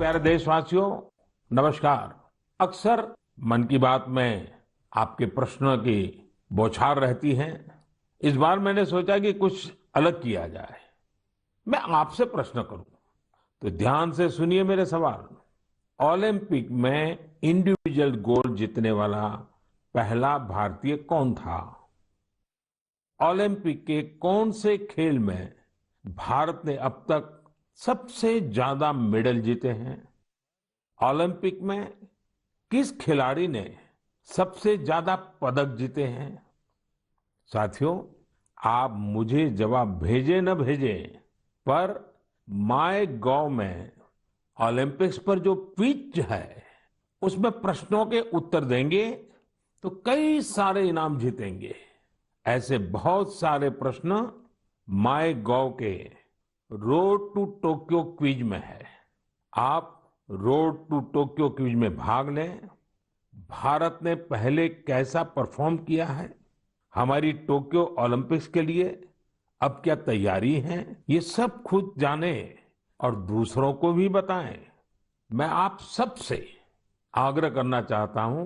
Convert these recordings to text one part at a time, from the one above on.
प्यारे देशवासियों, नमस्कार। अक्सर मन की बात में आपके प्रश्नों की बौछार रहती है। इस बार मैंने सोचा कि कुछ अलग किया जाए। मैं आपसे प्रश्न करूं, तो ध्यान से सुनिए मेरे सवाल। ओलंपिक में इंडिविजुअल गोल्ड जीतने वाला पहला भारतीय कौन था? ओलंपिक के कौन से खेल में भारत ने अब तक सबसे ज्यादा मेडल जीते हैं? ओलंपिक में किस खिलाड़ी ने सबसे ज्यादा पदक जीते हैं? साथियों, आप मुझे जवाब भेजे न भेजे, पर माय गॉव में ओलंपिक्स पर जो क्विज है उसमें प्रश्नों के उत्तर देंगे तो कई सारे इनाम जीतेंगे। ऐसे बहुत सारे प्रश्न माय गॉव के रोड टू टोक्यो क्विज में है। आप रोड टू टोक्यो क्विज में भाग लें। भारत ने पहले कैसा परफॉर्म किया है, हमारी टोक्यो ओलंपिक्स के लिए अब क्या तैयारी है, ये सब खुद जाने और दूसरों को भी बताएं। मैं आप सबसे आग्रह करना चाहता हूं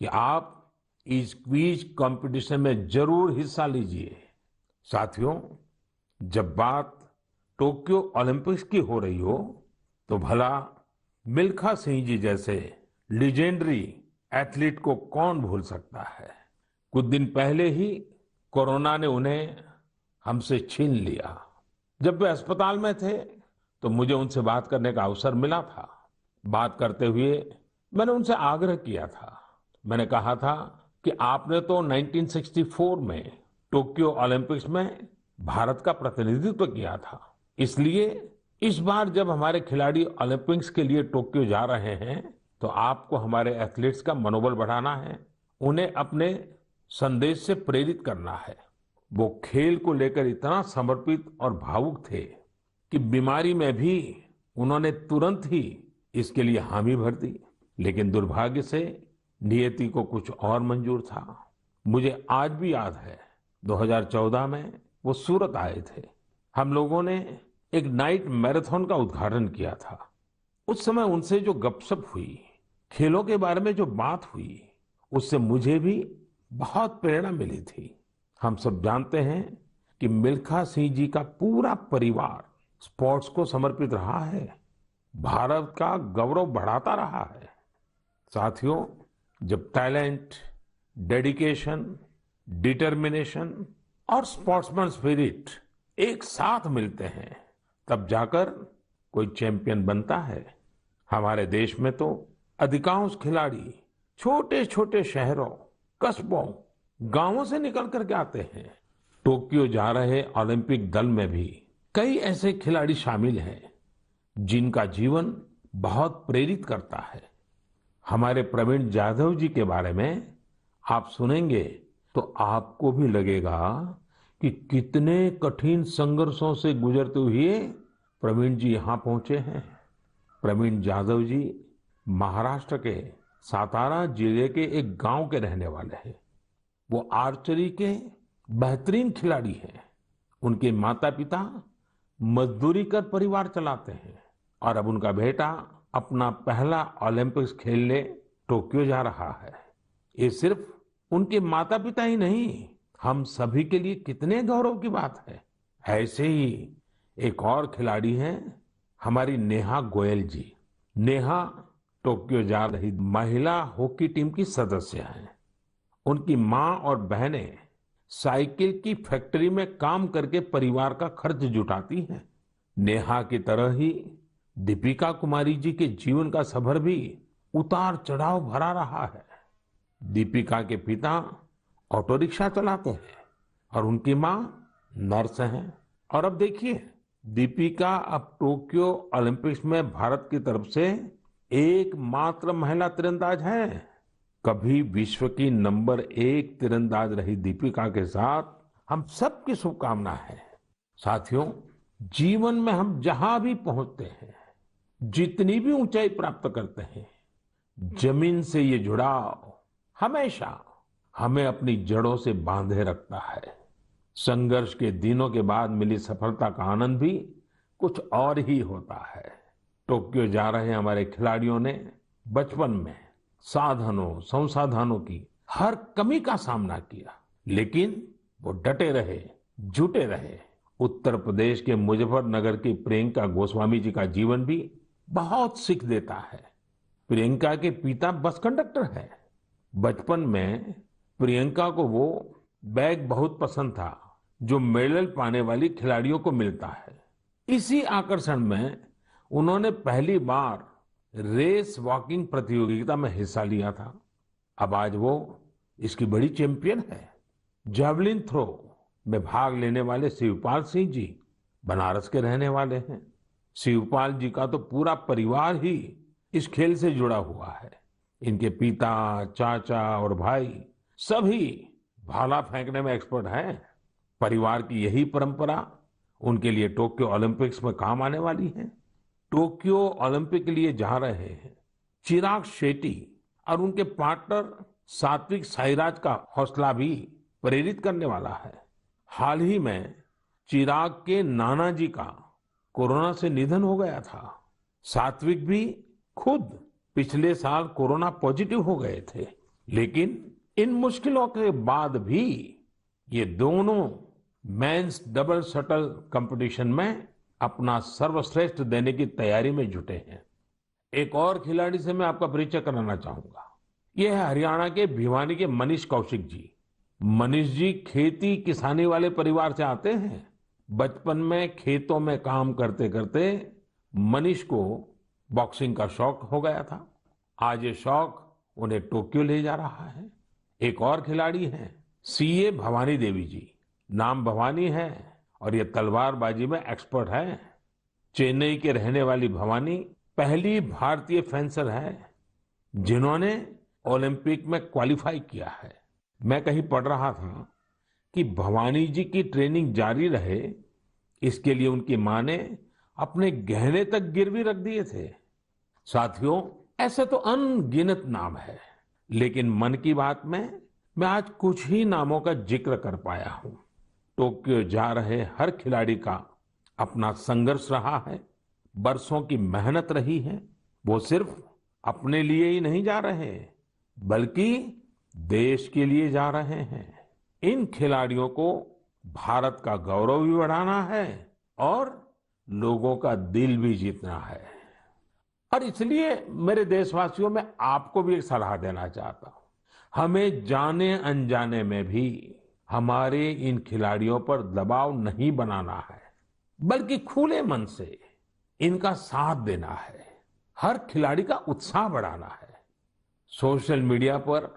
कि आप इस क्विज कंपटीशन में जरूर हिस्सा लीजिए। साथियों, जब बात टोक्यो ओलंपिक्स की हो रही हो तो भला मिल्खा सिंह जी जैसे लीजेंडरी एथलीट को कौन भूल सकता है। कुछ दिन पहले ही कोरोना ने उन्हें हमसे छीन लिया। जब वे अस्पताल में थे तो मुझे उनसे बात करने का अवसर मिला था। बात करते हुए मैंने उनसे आग्रह किया था। मैंने कहा था कि आपने तो 1964 में टोक्यो ओलंपिक्स में भारत का प्रतिनिधित्व किया था, इसलिए इस बार जब हमारे खिलाड़ी ओलंपिक्स के लिए टोक्यो जा रहे हैं तो आपको हमारे एथलीट्स का मनोबल बढ़ाना है, उन्हें अपने संदेश से प्रेरित करना है। वो खेल को लेकर इतना समर्पित और भावुक थे कि बीमारी में भी उन्होंने तुरंत ही इसके लिए हामी भर दी। लेकिन दुर्भाग्य से नियति को कुछ और मंजूर था। मुझे आज भी याद है, 2014 में वो सूरत आए थे। हम लोगों ने एक नाइट मैराथन का उद्घाटन किया था। उस समय उनसे जो गपशप हुई, खेलों के बारे में जो बात हुई, उससे मुझे भी बहुत प्रेरणा मिली थी। हम सब जानते हैं कि मिल्खा सिंह जी का पूरा परिवार स्पोर्ट्स को समर्पित रहा है, भारत का गौरव बढ़ाता रहा है। साथियों, जब टैलेंट, डेडिकेशन, डिटर्मिनेशन और स्पोर्ट्समैन स्पिरिट एक साथ मिलते हैं, तब जाकर कोई चैंपियन बनता है। हमारे देश में तो अधिकांश खिलाड़ी छोटे छोटे शहरों, कस्बों, गांवों से निकल करके आते हैं। टोक्यो जा रहे ओलंपिक दल में भी कई ऐसे खिलाड़ी शामिल हैं जिनका जीवन बहुत प्रेरित करता है। हमारे प्रवीण जाधव जी के बारे में आप सुनेंगे तो आपको भी लगेगा कि कितने कठिन संघर्षों से गुजरते हुए प्रवीण जी यहाँ पहुंचे हैं। प्रवीण जाधव जी महाराष्ट्र के सातारा जिले के एक गांव के रहने वाले हैं। वो आर्चरी के बेहतरीन खिलाड़ी हैं। उनके माता पिता मजदूरी कर परिवार चलाते हैं और अब उनका बेटा अपना पहला ओलंपिक्स खेलने टोक्यो जा रहा है। ये सिर्फ उनके माता पिता ही नहीं, हम सभी के लिए कितने गौरव की बात है। ऐसे ही एक और खिलाड़ी हैं हमारी नेहा गोयल जी। नेहा टोक्यो जा रही महिला हॉकी टीम की सदस्य हैं। उनकी माँ और बहनें साइकिल की फैक्ट्री में काम करके परिवार का खर्च जुटाती हैं। नेहा की तरह ही दीपिका कुमारी जी के जीवन का सफर भी उतार चढ़ाव भरा रहा है। दीपिका के पिता ऑटो रिक्शा चलाते हैं और उनकी माँ नर्स हैं। और अब देखिए, दीपिका अब टोक्यो ओलंपिक्स में भारत की तरफ से एकमात्र महिला तीरंदाज हैं। कभी विश्व की नंबर 1 तीरंदाज रही दीपिका के साथ हम सबकी शुभकामना है। साथियों, जीवन में हम जहां भी पहुंचते हैं, जितनी भी ऊंचाई प्राप्त करते हैं, जमीन से ये जुड़ाव हमेशा हमें अपनी जड़ों से बांधे रखता है। संघर्ष के दिनों के बाद मिली सफलता का आनंद भी कुछ और ही होता है। टोक्यो जा रहे हमारे खिलाड़ियों ने बचपन में साधनों संसाधनों की हर कमी का सामना किया, लेकिन वो डटे रहे, जुटे रहे। उत्तर प्रदेश के मुजफ्फरनगर की प्रियंका गोस्वामी जी का जीवन भी बहुत सीख देता है। प्रियंका के पिता बस कंडक्टर है। बचपन में प्रियंका को वो बैग बहुत पसंद था जो मेडल पाने वाली खिलाड़ियों को मिलता है। इसी आकर्षण में उन्होंने पहली बार रेस वॉकिंग प्रतियोगिता में हिस्सा लिया था। अब आज वो इसकी बड़ी चैंपियन है। जैवलिन थ्रो में भाग लेने वाले शिवपाल सिंह जी बनारस के रहने वाले हैं। शिवपाल जी का तो पूरा परिवार ही इस खेल से जुड़ा हुआ है। इनके पिता, चाचा और भाई सभी भाला फेंकने में एक्सपर्ट हैं। परिवार की यही परंपरा उनके लिए टोक्यो ओलंपिक्स में काम आने वाली है। टोक्यो ओलंपिक के लिए जा रहे हैं चिराग शेट्टी और उनके पार्टनर सात्विक साईराज का हौसला भी प्रेरित करने वाला है। हाल ही में चिराग के नाना जी का कोरोना से निधन हो गया था। सात्विक भी खुद पिछले साल कोरोना पॉजिटिव हो गए थे, लेकिन इन मुश्किलों के बाद भी ये दोनों मेंस डबल शटल कंपटीशन में अपना सर्वश्रेष्ठ देने की तैयारी में जुटे हैं। एक और खिलाड़ी से मैं आपका परिचय कराना चाहूंगा। ये है हरियाणा के भिवानी के मनीष कौशिक जी। मनीष जी खेती किसानी वाले परिवार से आते हैं। बचपन में खेतों में काम करते करते मनीष को बॉक्सिंग का शौक हो गया था। आज ये शौक उन्हें टोक्यो ले जा रहा है। एक और खिलाड़ी हैं सीए भवानी देवी जी। नाम भवानी है और ये तलवारबाजी में एक्सपर्ट है। चेन्नई के रहने वाली भवानी पहली भारतीय फेंसर है जिन्होंने ओलंपिक में क्वालिफाई किया है। मैं कहीं पढ़ रहा था कि भवानी जी की ट्रेनिंग जारी रहे, इसके लिए उनकी मां ने अपने गहने तक गिरवी रख दिए थे। साथियों, ऐसे तो अनगिनत नाम है, लेकिन मन की बात में मैं आज कुछ ही नामों का जिक्र कर पाया हूं। टोक्यो जा रहे हर खिलाड़ी का अपना संघर्ष रहा है, बरसों की मेहनत रही है। वो सिर्फ अपने लिए ही नहीं जा रहे, बल्कि देश के लिए जा रहे हैं। इन खिलाड़ियों को भारत का गौरव भी बढ़ाना है और लोगों का दिल भी जीतना है। और इसलिए मेरे देशवासियों, में आपको भी एक सलाह देना चाहता हूं। हमें जाने अनजाने में भी हमारे इन खिलाड़ियों पर दबाव नहीं बनाना है, बल्कि खुले मन से इनका साथ देना है। हर खिलाड़ी का उत्साह बढ़ाना है। सोशल मीडिया पर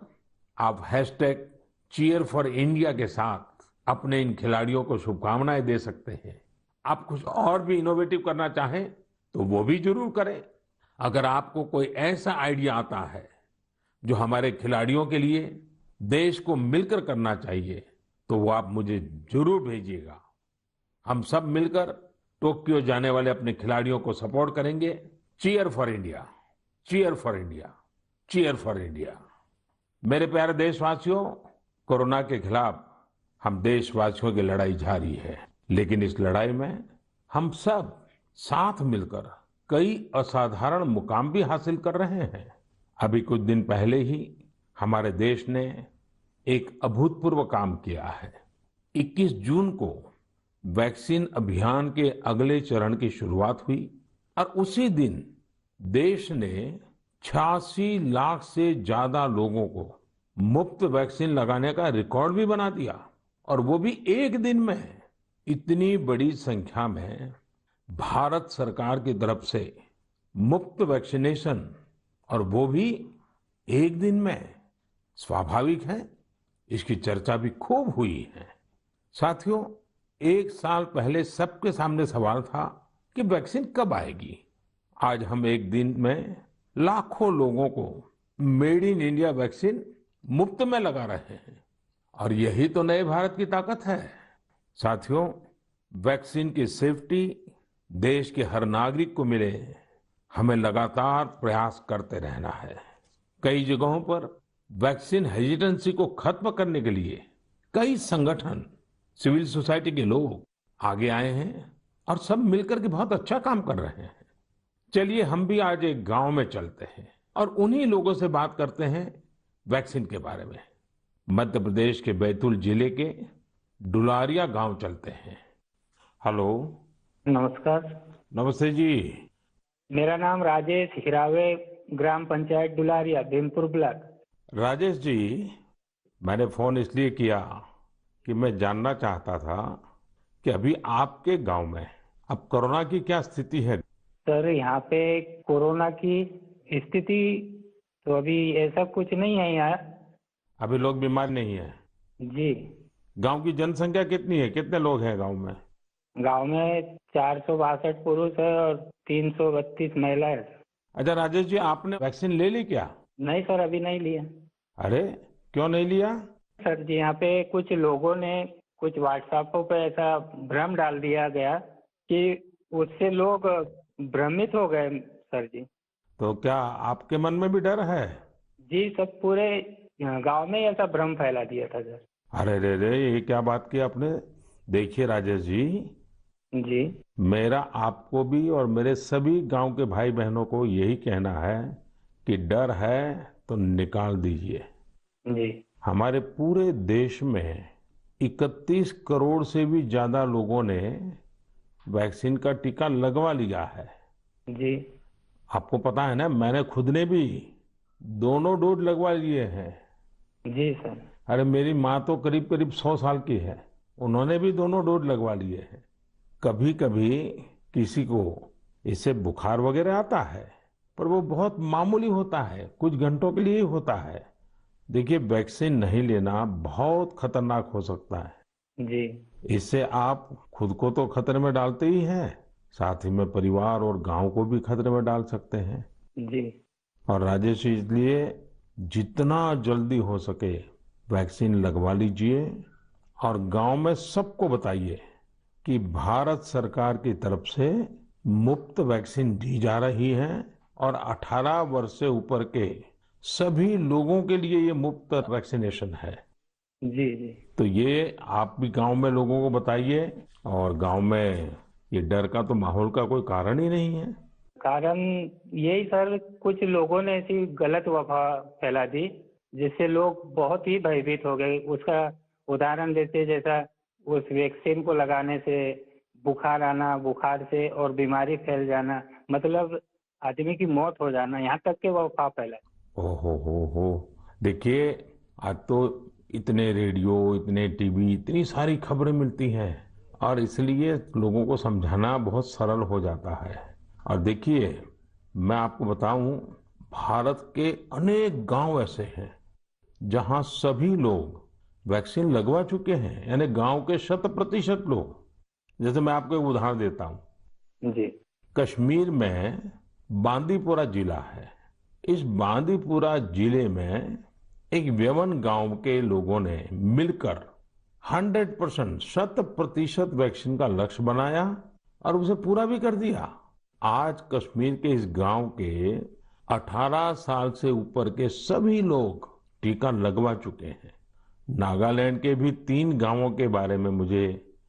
आप हैशटैग चीयर फॉर इंडिया के साथ अपने इन खिलाड़ियों को शुभकामनाएं दे सकते हैं। आप कुछ और भी इनोवेटिव करना चाहें तो वो भी जरूर करें। अगर आपको कोई ऐसा आइडिया आता है जो हमारे खिलाड़ियों के लिए देश को मिलकर करना चाहिए, तो वो आप मुझे जरूर भेजिएगा। हम सब मिलकर टोक्यो जाने वाले अपने खिलाड़ियों को सपोर्ट करेंगे। Cheer for India, cheer for India, cheer for India. मेरे प्यारे देशवासियों, कोरोना के खिलाफ हम देशवासियों की लड़ाई जारी है, लेकिन इस लड़ाई में हम सब साथ मिलकर कई असाधारण मुकाम भी हासिल कर रहे हैं। अभी कुछ दिन पहले ही हमारे देश ने एक अभूतपूर्व काम किया है। 21 जून को वैक्सीन अभियान के अगले चरण की शुरुआत हुई और उसी दिन देश ने 86 लाख से ज्यादा लोगों को मुफ्त वैक्सीन लगाने का रिकॉर्ड भी बना दिया। और वो भी एक दिन में। इतनी बड़ी संख्या में भारत सरकार की तरफ से मुफ्त वैक्सीनेशन, और वो भी एक दिन में, स्वाभाविक है इसकी चर्चा भी खूब हुई है। साथियों, एक साल पहले सबके सामने सवाल था कि वैक्सीन कब आएगी। आज हम एक दिन में लाखों लोगों को मेड इन इंडिया वैक्सीन मुफ्त में लगा रहे हैं, और यही तो नए भारत की ताकत है। साथियों, वैक्सीन की सेफ्टी देश के हर नागरिक को मिले, हमें लगातार प्रयास करते रहना है। कई जगहों पर वैक्सीन हेजिटेंसी को खत्म करने के लिए कई संगठन, सिविल सोसाइटी के लोग आगे आए हैं और सब मिलकर के बहुत अच्छा काम कर रहे हैं। चलिए हम भी आज एक गांव में चलते हैं और उन्हीं लोगों से बात करते हैं वैक्सीन के बारे में। मध्य प्रदेश के बैतूल जिले के डुलारिया गांव चलते हैं। हेलो। नमस्कार। नमस्ते जी। मेरा नाम राजेश हिरावे, ग्राम पंचायत डुलारिया, भीमपुर ब्लॉक। राजेश जी, मैंने फोन इसलिए किया कि मैं जानना चाहता था कि अभी आपके गांव में अब कोरोना की क्या स्थिति है। सर, यहाँ पे कोरोना की स्थिति तो अभी ऐसा कुछ नहीं है यहाँ। अभी लोग बीमार नहीं है। जी। गांव की जनसंख्या कितनी है, कितने लोग हैं गांव में। गांव में 462 पुरुष है और 332 महिलाएं हैं। अच्छा राजेश जी, आपने वैक्सीन ले ली क्या। नहीं सर, अभी नहीं लिया। अरे, क्यों नहीं लिया। सर जी, यहाँ पे कुछ लोगों ने कुछ व्हाट्सएपों पे ऐसा भ्रम डाल दिया गया कि उससे लोग भ्रमित हो गए सर जी। तो क्या आपके मन में भी डर है। जी, सब पूरे गांव में ही ऐसा भ्रम फैला दिया था सर। अरे रे रे, ये क्या बात की आपने। देखिए राजेश जी, जी। मेरा आपको भी और मेरे सभी गांव के भाई बहनों को यही कहना है कि डर है तो निकाल दीजिए। जी। हमारे पूरे देश में 31 करोड़ से भी ज्यादा लोगों ने वैक्सीन का टीका लगवा लिया है। जी। आपको पता है ना, मैंने खुद ने भी दोनों डोज लगवा लिए हैं। जी सर। अरे मेरी माँ तो करीब करीब 100 साल की है, उन्होंने भी दोनों डोज लगवा लिए हैं। कभी कभी किसी को इससे बुखार वगैरह आता है, पर वो बहुत मामूली होता है, कुछ घंटों के लिए ही होता है। देखिए, वैक्सीन नहीं लेना बहुत खतरनाक हो सकता है। जी। इससे आप खुद को तो खतरे में डालते ही हैं, साथ ही में परिवार और गांव को भी खतरे में डाल सकते हैं। जी। और राजेश जी, इसलिए जितना जल्दी हो सके वैक्सीन लगवा लीजिए और गांव में सबको बताइए कि भारत सरकार की तरफ से मुफ्त वैक्सीन दी जा रही है और 18 वर्ष से ऊपर के सभी लोगों के लिए ये मुफ्त वैक्सीनेशन है। जी। जी। तो ये आप भी गांव में लोगों को बताइए। और गांव में ये डर का तो माहौल का कोई कारण ही नहीं है। कारण यही सर, कुछ लोगों ने ऐसी गलत अफवाह फैला दी जिससे लोग बहुत ही भयभीत हो गए। उसका उदाहरण देते, जैसा उस वैक्सीन को लगाने से बुखार आना, बुखार से और बीमारी फैल जाना, मतलब आदमी की मौत हो जाना, यहाँ तक के वो अफवाह फैला। हो। देखिए, आज तो इतने रेडियो, इतने टीवी, इतनी सारी खबरें मिलती हैं और इसलिए लोगों को समझाना बहुत सरल हो जाता है। और देखिए, मैं आपको बताऊं, भारत के अनेक गांव ऐसे हैं जहां सभी लोग वैक्सीन लगवा चुके हैं, यानी गांव के 100% लोग। जैसे मैं आपको एक उदाहरण देता हूं। जी। कश्मीर में बांदीपुरा जिला है। इस बांदीपुरा जिले में एक व्यवन गांव के लोगों ने मिलकर 100%, 100% वैक्सीन का लक्ष्य बनाया और उसे पूरा भी कर दिया। आज कश्मीर के इस गांव के 18 साल से ऊपर के सभी लोग टीका लगवा चुके हैं। नागालैंड के भी 3 गांवों के बारे में मुझे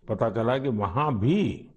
पता चला कि वहां भी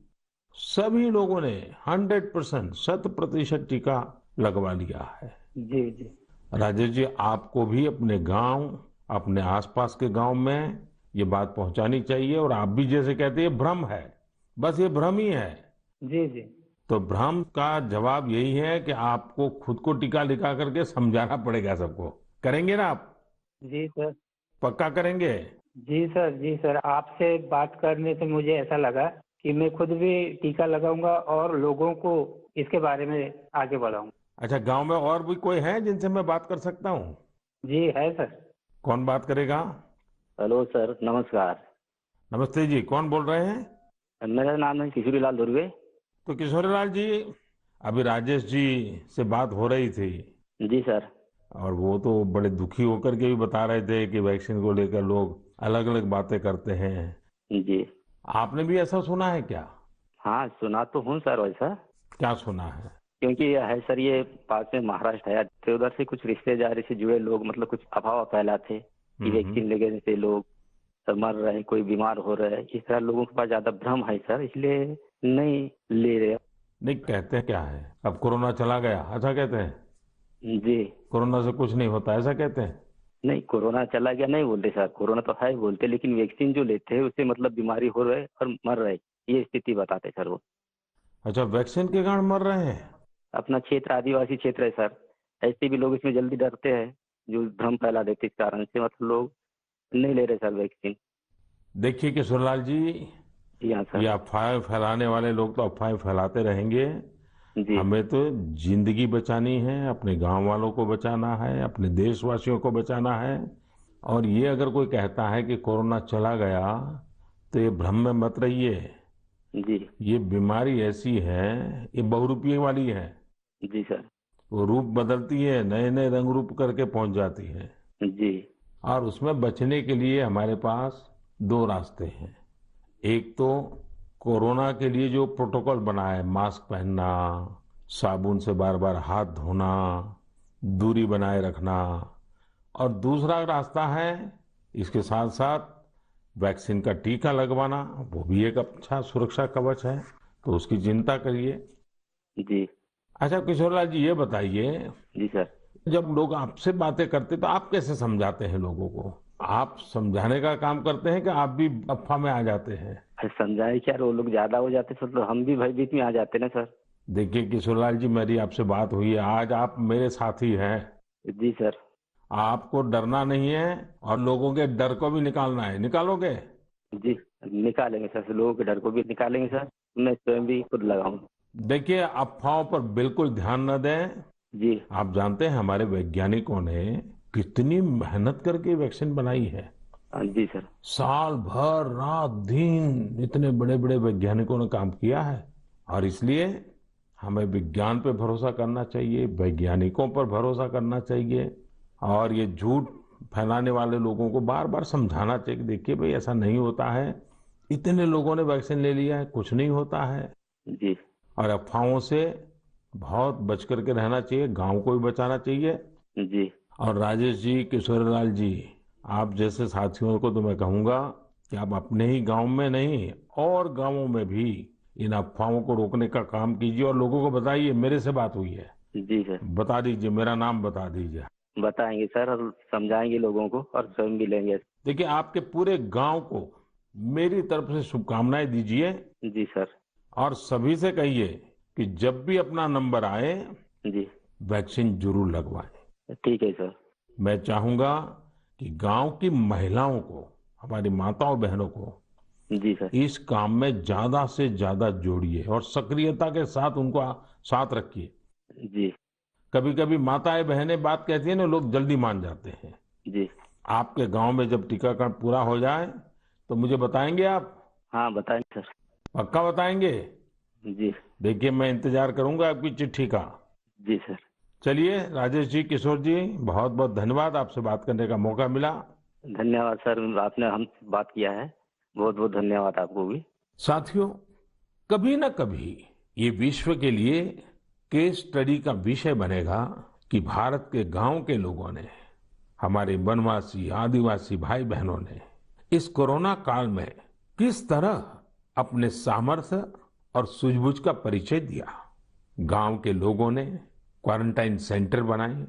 सभी लोगों ने 100%, 100% टीका लगवा लिया है। जी। जी। राजेश जी, आपको भी अपने गांव, अपने आसपास के गांव में ये बात पहुंचानी चाहिए। और आप भी जैसे कहते हैं, ये भ्रम है, बस ये भ्रम ही है। जी। जी। तो भ्रम का जवाब यही है कि आपको खुद को टीका लगा करके समझाना पड़ेगा सबको। करेंगे ना आप। जी सर। पक्का करेंगे। जी सर। जी सर, आपसे बात करने से मुझे ऐसा लगा कि मैं खुद भी टीका लगाऊंगा और लोगों को इसके बारे में आगे बढ़ाऊंगा। अच्छा, गांव में और भी कोई है जिनसे मैं बात कर सकता हूँ। जी है सर। कौन बात करेगा। हेलो सर, नमस्कार। नमस्ते जी, कौन बोल रहे हैं। मेरा नाम है किशोरीलाल दुर्वे। तो किशोरीलाल जी, अभी राजेश जी से बात हो रही थी जी सर। और वो तो बड़े दुखी होकर के भी बता रहे थे कि वैक्सीन को लेकर लोग अलग अलग बातें करते हैं। जी। आपने भी ऐसा सुना है क्या। हाँ, सुना तो हूँ सर वैसा। क्या सुना है। क्योंकि ये है सर, ये पास में महाराष्ट्र है, तो उधर से कुछ रिश्तेदारी से जुड़े लोग, मतलब कुछ अफवाह फैलाते कि वैक्सीन लेने से लोग सब मर रहे हैं, कोई बीमार हो रहा है। इस तरह लोगों के पास ज्यादा भ्रम है सर, इसलिए नहीं ले रहे। नहीं, कहते हैं क्या है, अब कोरोना चला गया ऐसा कहते हैं, जी। कोरोना से कुछ नहीं होता ऐसा कहते हैं। नहीं, कोरोना चला गया नहीं बोलते सर, कोरोना तो है बोलते, लेकिन वैक्सीन जो लेते हैं उससे मतलब बीमारी हो रहे और मर रहे, ये स्थिति बताते सर वो। अच्छा, वैक्सीन के कारण मर रहे हैं। अपना क्षेत्र आदिवासी क्षेत्र है सर, ऐसे भी लोग इसमें जल्दी डरते हैं, जो भ्रम फैला देते इस कारण से, मतलब लोग नहीं ले रहे सर वैक्सीन। देखिए किशोरलाल जी, जी हाँ ये सर। अफवाह फैलाने वाले लोग तो अफवाहें फैलाते रहेंगे। जी। हमें तो जिंदगी बचानी है, अपने गांव वालों को बचाना है, अपने देशवासियों को बचाना है। और ये अगर कोई कहता है कि कोरोना चला गया, तो ये भ्रम में मत रहिए। जी। ये बीमारी ऐसी है, ये बहुरूपिये वाली है। जी सर। वो रूप बदलती है, नए नए रंग रूप करके पहुंच जाती है। जी। और उसमें बचने के लिए हमारे पास दो रास्ते हैं। एक तो कोरोना के लिए जो प्रोटोकॉल बना है, मास्क पहनना, साबुन से बार बार हाथ धोना, दूरी बनाए रखना। और दूसरा रास्ता है, इसके साथ साथ वैक्सीन का टीका लगवाना, वो भी एक अच्छा सुरक्षा कवच है, तो उसकी चिंता करिए। जी। अच्छा किशोरलाल जी, ये बताइए, जी सर। जब लोग आपसे बातें करते तो आप कैसे समझाते हैं लोगों को? आप समझाने का काम करते हैं कि आप भी अफवाह में आ जाते हैं? अरे समझाए क्या, वो लोग ज्यादा हो जाते सर, तो हम भी भयभीत में आ जाते ना सर। देखिए किशोरलाल जी, मेरी आपसे बात हुई है, आज आप मेरे साथी हैं। जी सर। आपको डरना नहीं है और लोगों के डर को भी निकालना है। निकालोगे? जी। निकालेंगे सर, लोगों के डर को भी निकालेंगे सर, मैं स्वयं भी खुद लगाऊंगा। देखिए, अफवाहों पर बिल्कुल ध्यान न दें। जी। आप जानते हैं हमारे वैज्ञानिकों ने कितनी मेहनत करके वैक्सीन बनाई है। हाँ जी सर। साल भर रात दिन इतने बड़े बड़े वैज्ञानिकों ने काम किया है। और इसलिए हमें विज्ञान पे भरोसा करना चाहिए, वैज्ञानिकों पर भरोसा करना चाहिए। और ये झूठ फैलाने वाले लोगों को बार बार समझाना चाहिए कि देखिए भाई, ऐसा नहीं होता है, इतने लोगों ने वैक्सीन ले लिया है, कुछ नहीं होता है। जी। और अफवाहों से बहुत बच करके रहना चाहिए, गांव को भी बचाना चाहिए। जी। और राजेश जी, किशोरलाल जी, आप जैसे साथियों को तो मैं कहूंगा कि आप अपने ही गांव में नहीं और गांवों में भी इन अफवाहों को रोकने का काम कीजिए और लोगों को बताइए मेरे से बात हुई है। जी सर। बता दीजिए, मेरा नाम बता दीजिए। बताएंगे सर, और समझाएंगे लोगों को, और स्वयं भी लेंगे। देखिए, आपके पूरे गांव को मेरी तरफ से शुभकामनाएं दीजिए। जी सर। और सभी से कहिए कि जब भी अपना नंबर आए, जी। वैक्सीन जरूर लगवाएं। ठीक है सर। मैं चाहूंगा कि गांव की महिलाओं को, हमारी माताओं बहनों को जी सर। इस काम में ज्यादा से ज्यादा जोड़िए और सक्रियता के साथ उनको साथ रखिए। जी। कभी कभी माताएं बहनें बात कहती है ना, लोग जल्दी मान जाते हैं। जी। आपके गांव में जब टीकाकरण पूरा हो जाए तो मुझे बताएंगे आप? हाँ बताएंगे सर। पक्का बताएंगे? जी। देखिए, मैं इंतजार करूंगा आपकी चिट्ठी का। जी सर। चलिए राजेश जी, किशोर जी, बहुत बहुत धन्यवाद, आपसे बात करने का मौका मिला। धन्यवाद सर, आपने हम बात किया है, बहुत बहुत धन्यवाद आपको भी। साथियों, कभी ना कभी ये विश्व के लिए केस स्टडी का विषय बनेगा कि भारत के गांव के लोगों ने, हमारे वनवासी आदिवासी भाई बहनों ने इस कोरोना काल में किस तरह अपने सामर्थ्य और सूझबूझ का परिचय दिया। गांव के लोगों ने क्वारंटाइन सेंटर बनाए,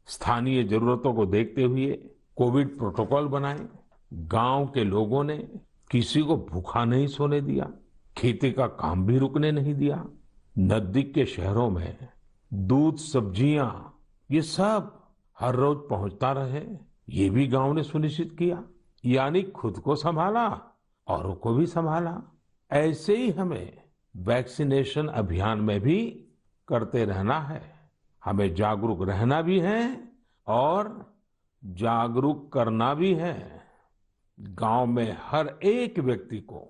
स्थानीय जरूरतों को देखते हुए कोविड प्रोटोकॉल बनाए। गांव के लोगों ने किसी को भूखा नहीं सोने दिया, खेती का काम भी रुकने नहीं दिया। नजदीक के शहरों में दूध, सब्जियां, ये सब हर रोज पहुंचता रहे, ये भी गांव ने सुनिश्चित किया। यानी खुद को संभाला, औरों को भी संभाला। ऐसे ही हमें वैक्सीनेशन अभियान में भी करते रहना है। हमें जागरूक रहना भी है और जागरूक करना भी है। गांव में हर एक व्यक्ति को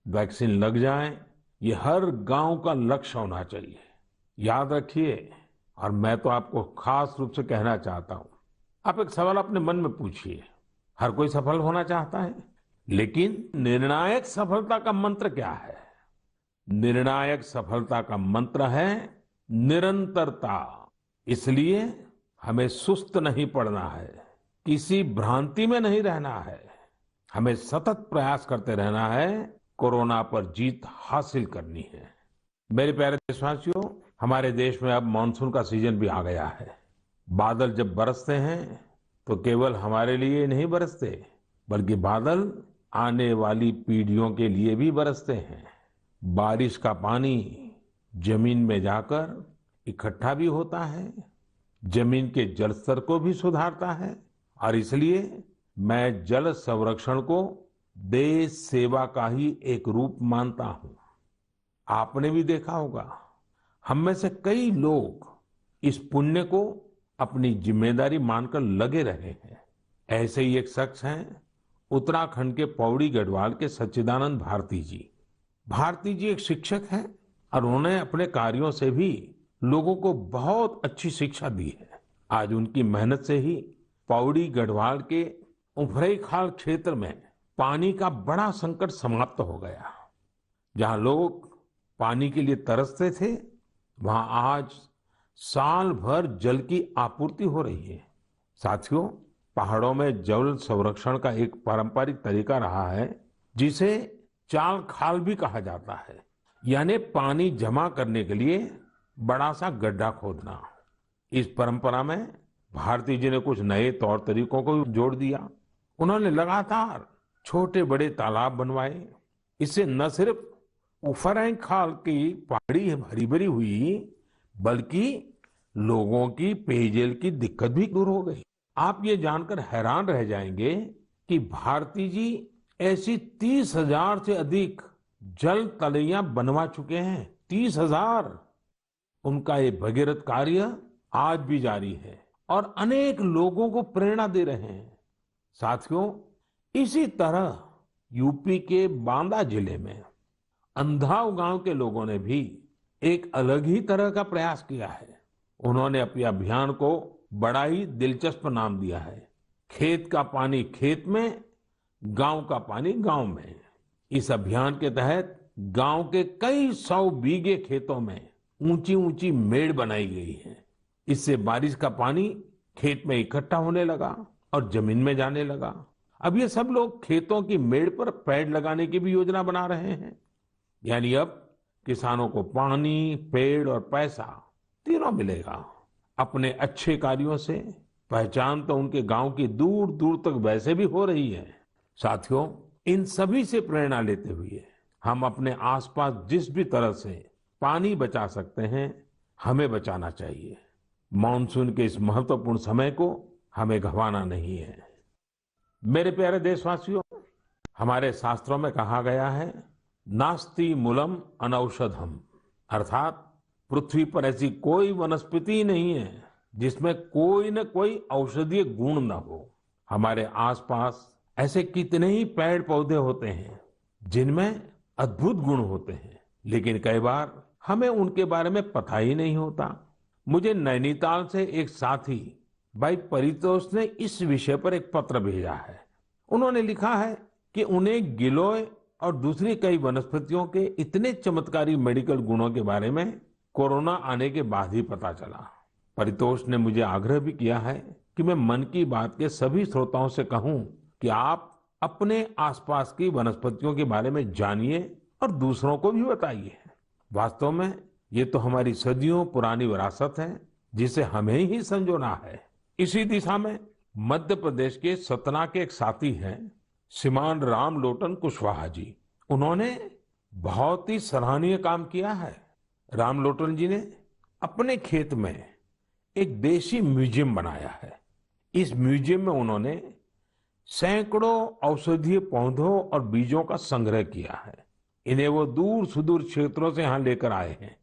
वैक्सीन लग जाए, ये हर गांव का लक्ष्य होना चाहिए। याद रखिए, और मैं तो आपको खास रूप से कहना चाहता हूं, आप एक सवाल अपने मन में पूछिए। हर कोई सफल होना चाहता है, लेकिन निर्णायक सफलता का मंत्र क्या है? निर्णायक सफलता का मंत्र है निरंतरता। इसलिए हमें सुस्त नहीं पड़ना है, किसी भ्रांति में नहीं रहना है। हमें सतत प्रयास करते रहना है, कोरोना पर जीत हासिल करनी है। मेरे प्यारे देशवासियों, हमारे देश में अब मानसून का सीजन भी आ गया है। बादल जब बरसते हैं तो केवल हमारे लिए नहीं बरसते, बल्कि बादल आने वाली पीढ़ियों के लिए भी बरसते हैं। बारिश का पानी जमीन में जाकर इकट्ठा भी होता है, जमीन के जल स्तर को भी सुधारता है, और इसलिए मैं जल संरक्षण को देश सेवा का ही एक रूप मानता हूं। आपने भी देखा होगा, हम में से कई लोग इस पुण्य को अपनी जिम्मेदारी मानकर लगे रहे हैं। ऐसे ही एक शख्स हैं उत्तराखंड के पौड़ी गढ़वाल के सच्चिदानंद भारती जी। भारती जी एक शिक्षक हैं और उन्होंने अपने कार्यों से भी लोगों को बहुत अच्छी शिक्षा दी है। आज उनकी मेहनत से ही पौड़ी गढ़वाल के उफरैंखाल क्षेत्र में पानी का बड़ा संकट समाप्त हो गया। जहां लोग पानी के लिए तरसते थे, वहां आज साल भर जल की आपूर्ति हो रही है। साथियों, पहाड़ों में जल संरक्षण का एक पारंपरिक तरीका रहा है, जिसे चाल खाल भी कहा जाता है, यानी पानी जमा करने के लिए बड़ा सा गड्ढा खोदना। इस परंपरा में भारती जी ने कुछ नए तौर तरीकों को जोड़ दिया। उन्होंने लगातार छोटे बड़े तालाब बनवाए। इससे न सिर्फ उफरैंखाल की पहाड़ी हरी भरी हुई, बल्कि लोगों की पेयजल की दिक्कत भी दूर हो गई। आप ये जानकर हैरान रह जाएंगे कि भारती जी ऐसी 30,000 से अधिक जल तलैया बनवा चुके हैं। 30,000। उनका ये भगीरथ कार्य आज भी जारी है और अनेक लोगों को प्रेरणा दे रहे हैं। साथियों, इसी तरह यूपी के बांदा जिले में अंधाव गांव के लोगों ने भी एक अलग ही तरह का प्रयास किया है। उन्होंने अपने अभियान को बड़ा ही दिलचस्प नाम दिया है, खेत का पानी खेत में, गांव का पानी गांव में। इस अभियान के तहत गांव के कई 100 बीघे खेतों में ऊंची ऊंची मेड़ बनाई गई है। इससे बारिश का पानी खेत में इकट्ठा होने लगा और जमीन में जाने लगा। अब ये सब लोग खेतों की मेड़ पर पेड़ लगाने की भी योजना बना रहे हैं। यानी अब किसानों को पानी, पेड़ और पैसा तीनों मिलेगा। अपने अच्छे कार्यों से पहचान तो उनके गांव की दूर दूर तक वैसे भी हो रही है। साथियों, इन सभी से प्रेरणा लेते हुए हम अपने आसपास जिस भी तरह से पानी बचा सकते हैं, हमें बचाना चाहिए। मानसून के इस महत्वपूर्ण समय को हमें गंवाना नहीं है। मेरे प्यारे देशवासियों, हमारे शास्त्रों में कहा गया है, नास्ति मूलम अनौषधम, अर्थात पृथ्वी पर ऐसी कोई वनस्पति नहीं है जिसमें कोई न कोई औषधीय गुण न हो। हमारे आसपास ऐसे कितने ही पेड़ पौधे होते हैं जिनमें अद्भुत गुण होते हैं, लेकिन कई बार हमें उनके बारे में पता ही नहीं होता। मुझे नैनीताल से एक साथी भाई परितोष ने इस विषय पर एक पत्र भेजा है। उन्होंने लिखा है कि उन्हें गिलोय और दूसरी कई वनस्पतियों के इतने चमत्कारी मेडिकल गुणों के बारे में कोरोना आने के बाद ही पता चला। परितोष ने मुझे आग्रह भी किया है कि मैं मन की बात के सभी श्रोताओं से कहूं कि आप अपने आसपास की वनस्पतियों के बारे में जानिए और दूसरों को भी बताइए। वास्तव में ये तो हमारी सदियों पुरानी विरासत है, जिसे हमें ही संजोना है। इसी दिशा में मध्य प्रदेश के सतना के एक साथी हैं श्रीमान रामलोटन कुशवाहा जी। उन्होंने बहुत ही सराहनीय काम किया है। रामलोटन जी ने अपने खेत में एक देशी म्यूजियम बनाया है। इस म्यूजियम में उन्होंने सैकड़ों औषधीय पौधों और बीजों का संग्रह किया है। इन्हें वो दूर सुदूर क्षेत्रों से यहाँ लेकर आए हैं।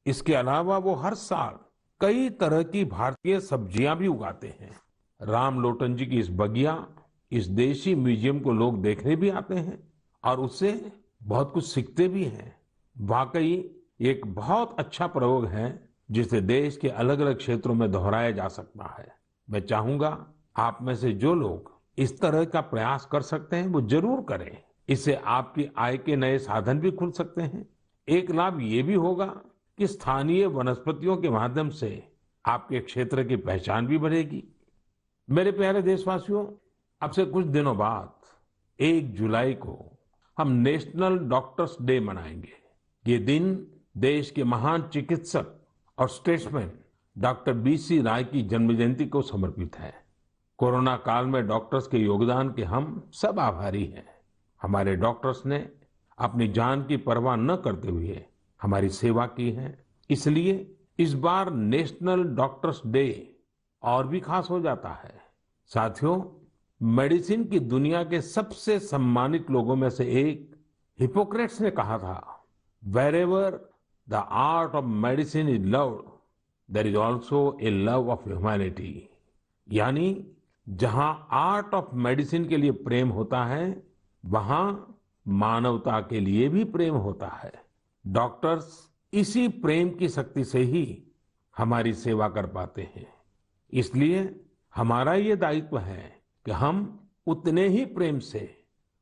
इसके अलावा वो हर साल कई तरह की भारतीय सब्जियां भी उगाते हैं। रामलोटन जी की इस बगिया, इस देशी म्यूजियम को लोग देखने भी आते हैं और उससे बहुत कुछ सीखते भी हैं। वाकई एक बहुत अच्छा प्रयोग है जिसे देश के अलग अलग क्षेत्रों में दोहराया जा सकता है। मैं चाहूंगा आप में से जो लोग इस तरह का प्रयास कर सकते हैं वो जरूर करें। इससे आपकी आय के नए साधन भी खुल सकते हैं। एक लाभ ये भी होगा कि स्थानीय वनस्पतियों के माध्यम से आपके क्षेत्र की पहचान भी बढ़ेगी। मेरे प्यारे देशवासियों, अब से कुछ दिनों बाद 1 जुलाई को हम नेशनल डॉक्टर्स डे मनाएंगे। ये दिन देश के महान चिकित्सक और स्टेट्समैन डॉक्टर बीसी राय की जन्म जयंती को समर्पित है। कोरोना काल में डॉक्टर्स के योगदान के हम सब आभारी हैं। हमारे डॉक्टर्स ने अपनी जान की परवाह न करते हुए हमारी सेवा की है। इसलिए इस बार नेशनल डॉक्टर्स डे और भी खास हो जाता है। साथियों, मेडिसिन की दुनिया के सबसे सम्मानित लोगों में से एक हिपोक्रेट्स ने कहा था, wherever the art of medicine is loved, there is also a love of humanity. यानी जहां आर्ट ऑफ मेडिसिन के लिए प्रेम होता है, वहां मानवता के लिए भी प्रेम होता है। डॉक्टर्स इसी प्रेम की शक्ति से ही हमारी सेवा कर पाते हैं। इसलिए हमारा ये दायित्व है कि हम उतने ही प्रेम से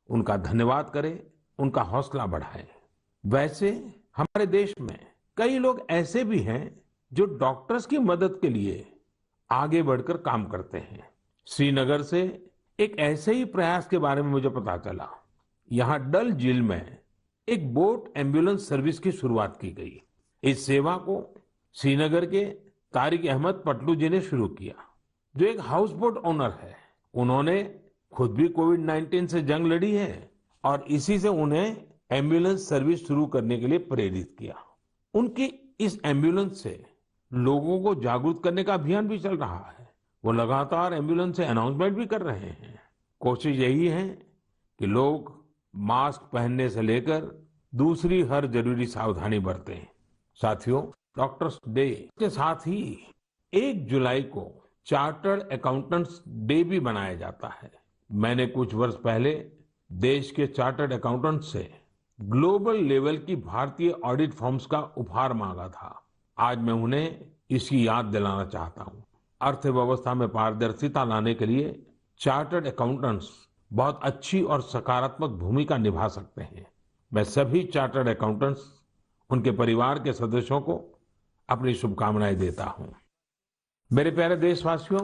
उनका धन्यवाद करें, उनका हौसला बढ़ाएं। वैसे हमारे देश में कई लोग ऐसे भी हैं जो डॉक्टर्स की मदद के लिए आगे बढ़कर काम करते हैं। श्रीनगर से एक ऐसे ही प्रयास के बारे में मुझे पता चला। यहाँ डल झील में एक बोट एम्बुलेंस सर्विस की शुरुआत की गई। इस सेवा को श्रीनगर के तारिक अहमद पटलू जी ने शुरू किया, जो एक हाउस बोट ओनर है। उन्होंने खुद भी कोविड-19 से जंग लड़ी है और इसी से उन्हें एम्बुलेंस सर्विस शुरू करने के लिए प्रेरित किया। उनकी इस एम्बुलेंस से लोगों को जागरूक करने का अभियान भी चल रहा है। वो लगातार एम्बुलेंस से अनाउंसमेंट भी कर रहे हैं। कोशिश यही है कि लोग मास्क पहनने से लेकर दूसरी हर जरूरी सावधानी बरतें। साथियों, डॉक्टर्स डे के साथ ही 1 जुलाई को चार्टर्ड अकाउंटेंट्स डे भी मनाया जाता है। मैंने कुछ वर्ष पहले देश के चार्टर्ड अकाउंटेंट्स से ग्लोबल लेवल की भारतीय ऑडिट फॉर्म्स का उपहार मांगा था। आज मैं उन्हें इसकी याद दिलाना चाहता हूँ। अर्थव्यवस्था में पारदर्शिता लाने के लिए चार्टर्ड अकाउंटेंट्स बहुत अच्छी और सकारात्मक भूमिका निभा सकते हैं। मैं सभी चार्टर्ड अकाउंटेंट्स, उनके परिवार के सदस्यों को अपनी शुभकामनाएं देता हूं। मेरे प्यारे देशवासियों,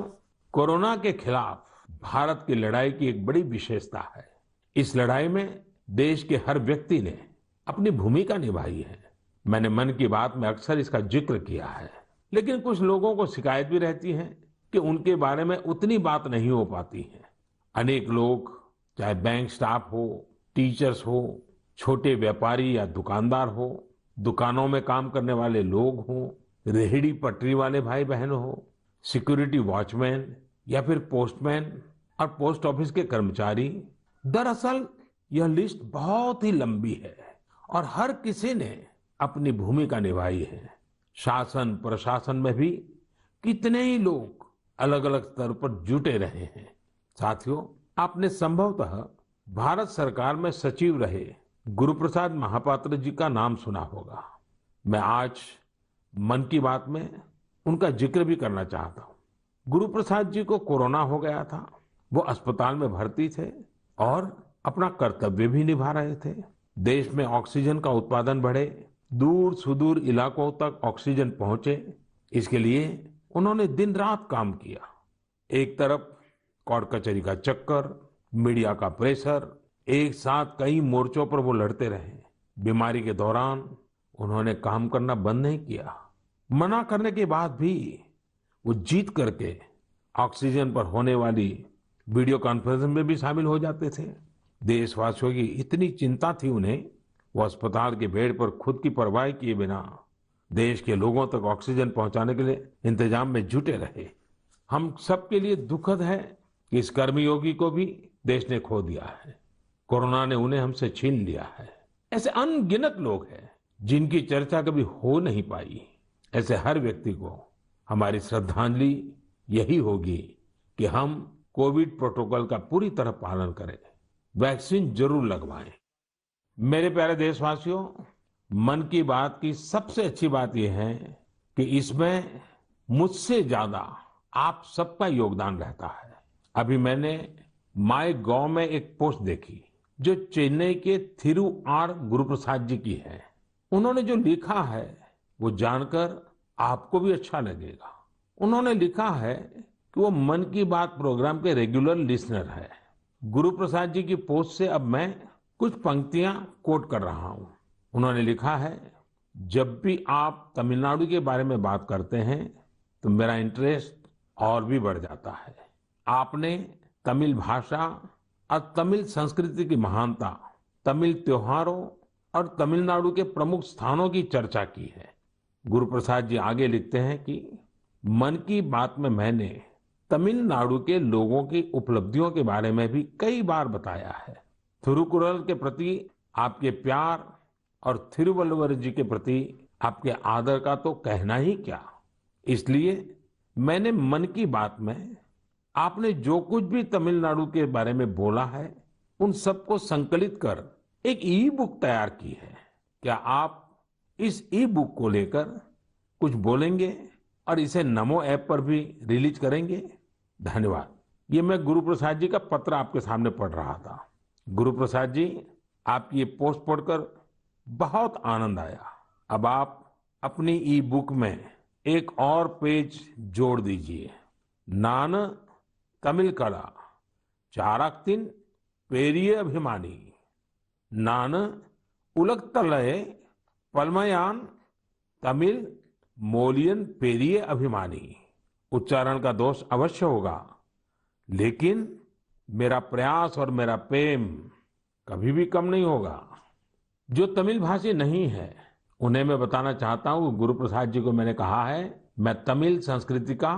कोरोना के खिलाफ भारत की लड़ाई की एक बड़ी विशेषता है। इस लड़ाई में देश के हर व्यक्ति ने अपनी भूमिका निभाई है। मैंने मन की बात में अक्सर इसका जिक्र किया है, लेकिन कुछ लोगों को शिकायत भी रहती है कि उनके बारे में उतनी बात नहीं हो पाती है। अनेक लोग, चाहे बैंक स्टाफ हो, टीचर्स हो, छोटे व्यापारी या दुकानदार हो, दुकानों में काम करने वाले लोग हों, रेहड़ी पटरी वाले भाई बहन हो, सिक्योरिटी वॉचमैन या फिर पोस्टमैन और पोस्ट ऑफिस के कर्मचारी, दरअसल यह लिस्ट बहुत ही लंबी है और हर किसी ने अपनी भूमिका निभाई है। शासन प्रशासन में भी कितने ही लोग अलग अलग स्तर पर जुटे रहे हैं। साथियों, आपने संभवतः भारत सरकार में सचिव रहे गुरुप्रसाद महापात्र जी का नाम सुना होगा। मैं आज मन की बात में उनका जिक्र भी करना चाहता हूँ। गुरुप्रसाद जी को कोरोना हो गया था। वो अस्पताल में भर्ती थे और अपना कर्तव्य भी निभा रहे थे। देश में ऑक्सीजन का उत्पादन बढ़े, दूर सुदूर इलाकों तक ऑक्सीजन पहुंचे, इसके लिए उन्होंने दिन रात काम किया। एक तरफ कोर्ट कचहरी का चक्कर, मीडिया का प्रेशर, एक साथ कई मोर्चों पर वो लड़ते रहे। बीमारी के दौरान उन्होंने काम करना बंद नहीं किया। मना करने के बाद भी वो जीत करके ऑक्सीजन पर होने वाली वीडियो कॉन्फ्रेंस में भी शामिल हो जाते थे। देशवासियों की इतनी चिंता थी उन्हें, वो अस्पताल के बेड पर खुद की परवाह किए बिना देश के लोगों तक ऑक्सीजन पहुंचाने के लिए इंतजाम में जुटे रहे। हम सबके लिए दुखद है कि इस कर्मयोगी को भी देश ने खो दिया है। कोरोना ने उन्हें हमसे छीन लिया है। ऐसे अनगिनत लोग हैं जिनकी चर्चा कभी हो नहीं पाई। ऐसे हर व्यक्ति को हमारी श्रद्धांजलि यही होगी कि हम कोविड प्रोटोकॉल का पूरी तरह पालन करें, वैक्सीन जरूर लगवाएं। मेरे प्यारे देशवासियों, मन की बात की सबसे अच्छी बात यह है कि इसमें मुझसे ज्यादा आप सबका योगदान रहता है। अभी मैंने माय गॉव में एक पोस्ट देखी जो चेन्नई के थिरु आर गुरुप्रसाद जी की है। उन्होंने जो लिखा है वो जानकर आपको भी अच्छा लगेगा। उन्होंने लिखा है कि वो मन की बात प्रोग्राम के रेगुलर लिसनर है। गुरुप्रसाद जी की पोस्ट से अब मैं कुछ पंक्तियां कोट कर रहा हूं। उन्होंने लिखा है, जब भी आप तमिलनाडु के बारे में बात करते हैं तो मेरा इंटरेस्ट और भी बढ़ जाता है। आपने तमिल भाषा और तमिल संस्कृति की महानता, तमिल त्योहारों और तमिलनाडु के प्रमुख स्थानों की चर्चा की है। गुरु प्रसाद जी आगे लिखते हैं कि मन की बात में मैंने तमिलनाडु के लोगों की उपलब्धियों के बारे में भी कई बार बताया है। थिरुकुरल के प्रति आपके प्यार और थिरुवल्लुवर जी के प्रति आपके आदर का तो कहना ही क्या। इसलिए मैंने मन की बात में आपने जो कुछ भी तमिलनाडु के बारे में बोला है उन सबको संकलित कर एक ई बुक तैयार की है। क्या आप इस ई बुक को लेकर कुछ बोलेंगे और इसे नमो ऐप पर भी रिलीज करेंगे? धन्यवाद। ये मैं गुरु प्रसाद जी का पत्र आपके सामने पढ़ रहा था। गुरु प्रसाद जी, आपकी ये पोस्ट पढ़कर बहुत आनंद आया। अब आप अपनी ई बुक में एक और पेज जोड़ दीजिए। नान तमिल कला चाराक्तिन पेरिय अभिमानी, नान उलगतलय पलमयान तमिल मोलियन पेरिय अभिमानी। उच्चारण का दोष अवश्य होगा, लेकिन मेरा प्रयास और मेरा प्रेम कभी भी कम नहीं होगा। जो तमिल भाषी नहीं है उन्हें मैं बताना चाहता हूँ, गुरु प्रसाद जी को मैंने कहा है, मैं तमिल संस्कृति का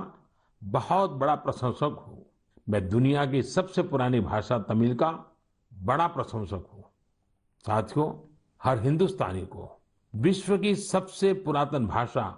बहुत बड़ा प्रशंसक हूँ। मैं दुनिया की सबसे पुरानी भाषा तमिल का बड़ा प्रशंसक हूँ। साथियों, हर हिंदुस्तानी को विश्व की सबसे पुरातन भाषा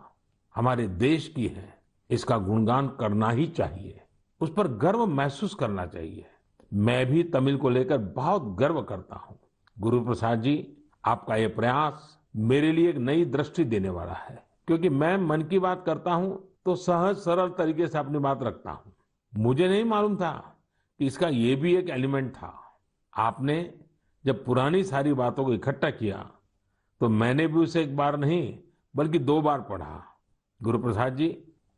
हमारे देश की है, इसका गुणगान करना ही चाहिए, उस पर गर्व महसूस करना चाहिए। मैं भी तमिल को लेकर बहुत गर्व करता हूँ। गुरु प्रसाद जी, आपका ये प्रयास मेरे लिए एक नई दृष्टि देने वाला है, क्योंकि मैं मन की बात करता हूँ तो सहज सरल तरीके से अपनी बात रखता हूँ। मुझे नहीं मालूम था कि इसका ये भी एक एलिमेंट था। आपने जब पुरानी सारी बातों को इकट्ठा किया तो मैंने भी उसे एक बार नहीं बल्कि 2 बार पढ़ा। गुरु प्रसाद जी,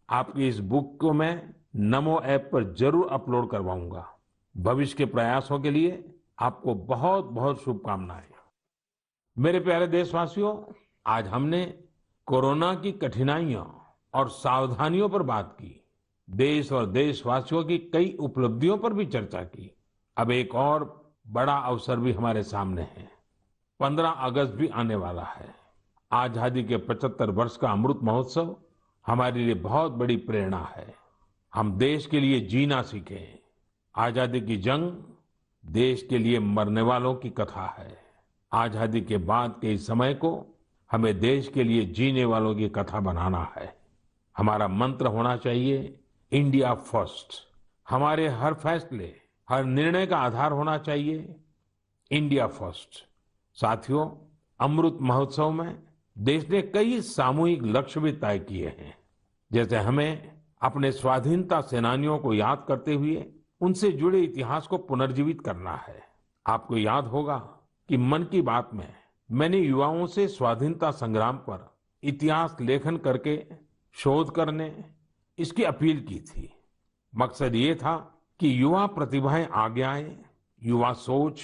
आपकी इस बुक को मैं नमो ऐप पर जरूर अपलोड करवाऊंगा। भविष्य के प्रयासों के लिए आपको बहुत बहुत शुभकामनाएं। मेरे प्यारे देशवासियों, आज हमने कोरोना की कठिनाइयों और सावधानियों पर बात की। देश और देशवासियों की कई उपलब्धियों पर भी चर्चा की। अब एक और बड़ा अवसर भी हमारे सामने है। 15 अगस्त भी आने वाला है। आजादी के 75 वर्ष का अमृत महोत्सव हमारे लिए बहुत बड़ी प्रेरणा है। हम देश के लिए जीना सीखें। आजादी की जंग देश के लिए मरने वालों की कथा है। आजादी के बाद के इस समय को हमें देश के लिए जीने वालों की कथा बनाना है। हमारा मंत्र होना चाहिए इंडिया फर्स्ट। हमारे हर फैसले, हर निर्णय का आधार होना चाहिए इंडिया फर्स्ट। साथियों, अमृत महोत्सव में देश ने कई सामूहिक लक्ष्य भी तय किए हैं। जैसे हमें अपने स्वाधीनता सेनानियों को याद करते हुए उनसे जुड़े इतिहास को पुनर्जीवित करना है। आपको याद होगा कि मन की बात में मैंने युवाओं से स्वाधीनता संग्राम पर इतिहास लेखन करके शोध करने इसकी अपील की थी। मकसद ये था कि युवा प्रतिभाएं आगे आए, युवा सोच,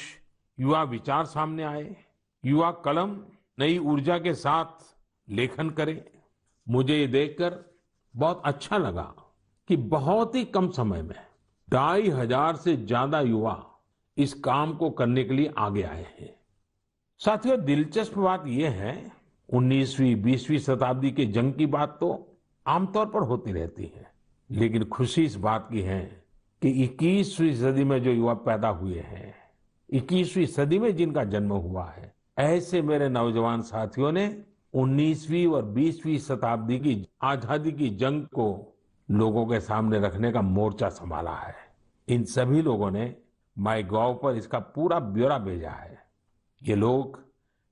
युवा विचार सामने आए, युवा कलम नई ऊर्जा के साथ लेखन करे। मुझे ये देखकर बहुत अच्छा लगा कि बहुत ही कम समय में 2500 से ज्यादा युवा इस काम को करने के लिए आगे आए हैं। साथियों, दिलचस्प बात यह है, 19वीं 20वीं शताब्दी के जंग की बात तो आमतौर पर होती रहती है, लेकिन खुशी इस बात की है कि 21वीं सदी में जो युवा पैदा हुए हैं, 21वीं सदी में जिनका जन्म हुआ है, ऐसे मेरे नौजवान साथियों ने 19वीं और 20वीं शताब्दी की आजादी की जंग को लोगों के सामने रखने का मोर्चा संभाला है। इन सभी लोगों ने माईगॉव पर इसका पूरा ब्यौरा भेजा है। ये लोग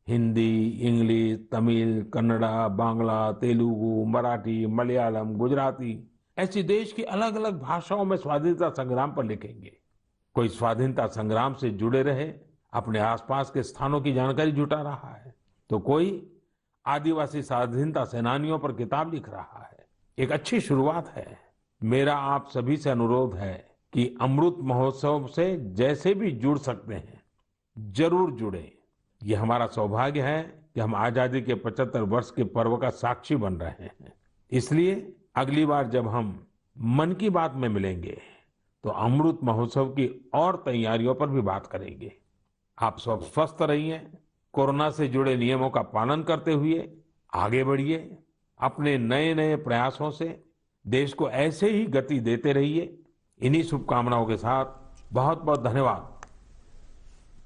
हिंदी, इंग्लिश, तमिल, कन्नड़ा, बांग्ला, तेलुगु, मराठी, मलयालम, गुजराती ऐसी देश की अलग अलग भाषाओं में स्वाधीनता संग्राम पर लिखेंगे। कोई स्वाधीनता संग्राम से जुड़े रहे अपने आसपास के स्थानों की जानकारी जुटा रहा है, तो कोई आदिवासी स्वाधीनता सेनानियों पर किताब लिख रहा है। एक अच्छी शुरुआत है। मेरा आप सभी से अनुरोध है कि अमृत महोत्सव से जैसे भी जुड़ सकते हैं जरूर जुड़े। ये हमारा सौभाग्य है कि हम आजादी के 75 वर्ष के पर्व का साक्षी बन रहे हैं। इसलिए अगली बार जब हम मन की बात में मिलेंगे तो अमृत महोत्सव की और तैयारियों पर भी बात करेंगे। आप सब स्वस्थ रहिए, कोरोना से जुड़े नियमों का पालन करते हुए आगे बढ़िए, अपने नए नए प्रयासों से देश को ऐसे ही गति देते रहिए। इन्हीं शुभकामनाओं के साथ बहुत बहुत धन्यवाद।